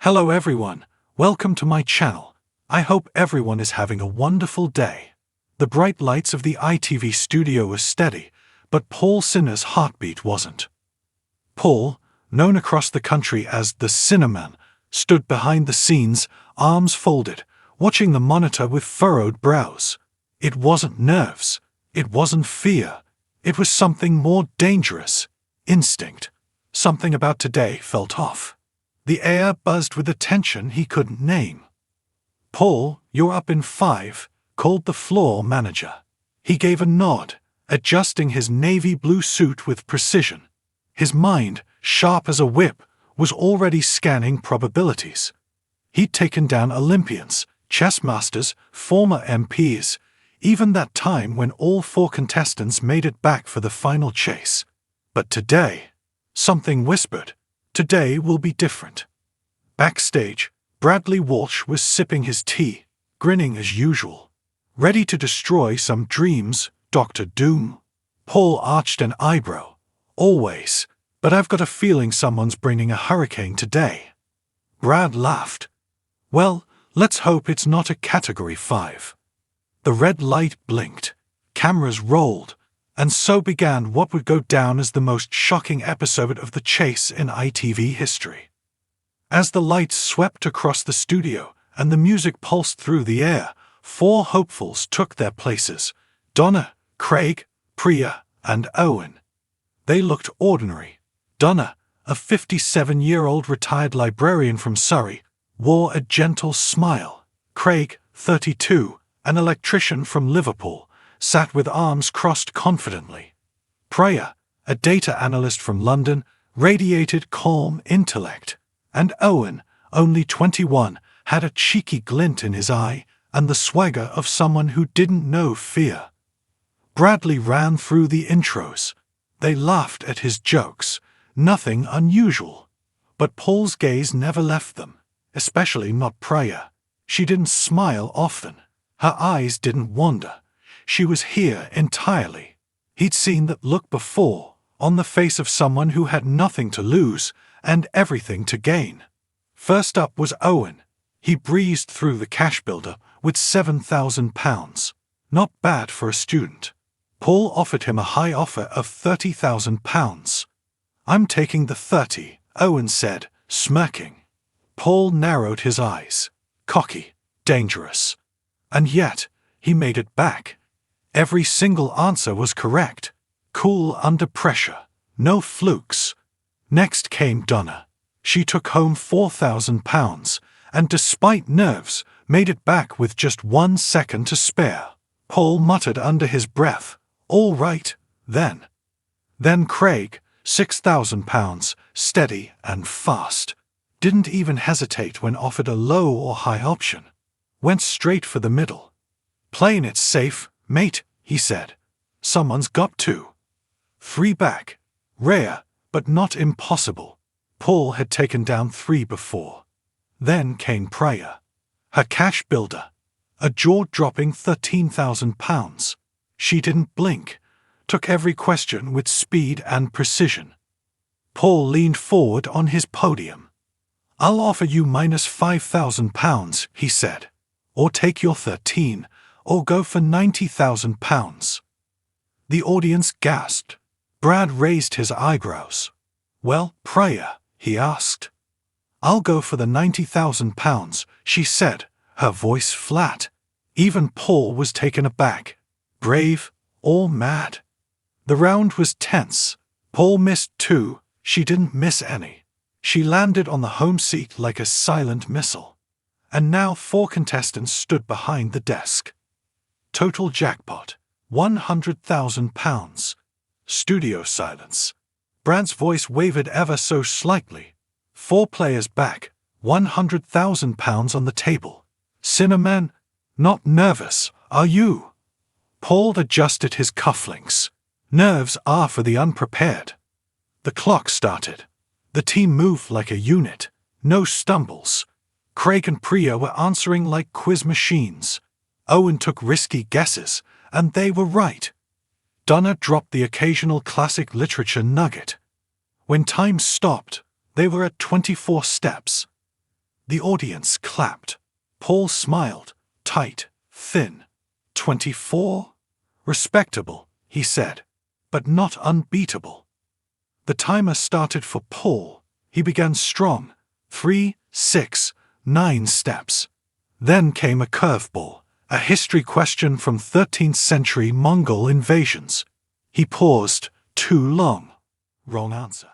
Hello everyone, welcome to my channel. I hope everyone is having a wonderful day. The bright lights of the ITV studio were steady, but Paul Sinha's heartbeat wasn't. Paul, known across the country as the Sinha Man, stood behind the scenes, arms folded, watching the monitor with furrowed brows. It wasn't nerves, it wasn't fear, it was something more dangerous. Instinct. Something about today felt off. The air buzzed with a tension he couldn't name. "Paul, you're up in 5, called the floor manager. He gave a nod, adjusting his navy blue suit with precision. His mind, sharp as a whip, was already scanning probabilities. He'd taken down Olympians, chess masters, former MPs, even that time when all 4 contestants made it back for the final chase. But today, something whispered, today will be different. Backstage, Bradley Walsh was sipping his tea, grinning as usual. Ready to destroy some dreams, Dr. Doom? Paul arched an eyebrow. Always, but I've got a feeling someone's bringing a hurricane today. Brad laughed. Well, let's hope it's not a Category 5. The red light blinked, cameras rolled, and so began what would go down as the most shocking episode of The Chase in ITV history. As the lights swept across the studio and the music pulsed through the air, 4 hopefuls took their places: Donna, Craig, Priya, and Owen. They looked ordinary. Donna, a 57-year-old retired librarian from Surrey, wore a gentle smile. Craig, 32, an electrician from Liverpool, sat with arms crossed confidently. Priya, a data analyst from London, radiated calm intellect. And Owen, only 21, had a cheeky glint in his eye and the swagger of someone who didn't know fear. Bradley ran through the intros. They laughed at his jokes, nothing unusual. But Paul's gaze never left them, especially not Priya. She didn't smile often. Her eyes didn't wander. She was here entirely. He'd seen that look before, on the face of someone who had nothing to lose and everything to gain. First up was Owen. He breezed through the cash builder with £7,000. Not bad for a student. Paul offered him a high offer of £30,000. "I'm taking the 30, Owen said, smirking. Paul narrowed his eyes. Cocky, dangerous. And yet, he made it back. Every single answer was correct. Cool under pressure. No flukes. Next came Donna. She took home £4,000, and despite nerves, made it back with just 1 second to spare. Paul muttered under his breath, "All right, then." Then Craig, £6,000, steady and fast. Didn't even hesitate when offered a low or high option. Went straight for the middle. "Playing it safe, mate," he said. "Someone's got to." 3 back. Rare, but not impossible. Paul had taken down 3 before. Then came Priya. Her cash builder. A jaw-dropping £13,000. She didn't blink. Took every question with speed and precision. Paul leaned forward on his podium. "I'll offer you minus £5,000, he said. "Or take your 13, or go for £90,000. The audience gasped. Brad raised his eyebrows. "Well, Priya," he asked. "I'll go for the £90,000, she said, her voice flat. Even Paul was taken aback. Brave or mad? The round was tense. Paul missed 2, she didn't miss any. She landed on the home seat like a silent missile. And now 4 contestants stood behind the desk. Total jackpot, £100,000. Studio silence. Brad's voice wavered ever so slightly. 4 players back, £100,000 on the table. Sinha Man, not nervous, are you? Paul adjusted his cufflinks. Nerves are for the unprepared. The clock started. The team moved like a unit. No stumbles. Craig and Priya were answering like quiz machines. Owen took risky guesses, and they were right. Donna dropped the occasional classic literature nugget. When time stopped, they were at 24 steps. The audience clapped. Paul smiled. Tight, thin. 24? Respectable, he said, but not unbeatable. The timer started for Paul. He began strong. 3, 6, 9 steps. Then came a curveball, a history question from 13th century Mongol invasions. He paused. Too long. Wrong answer.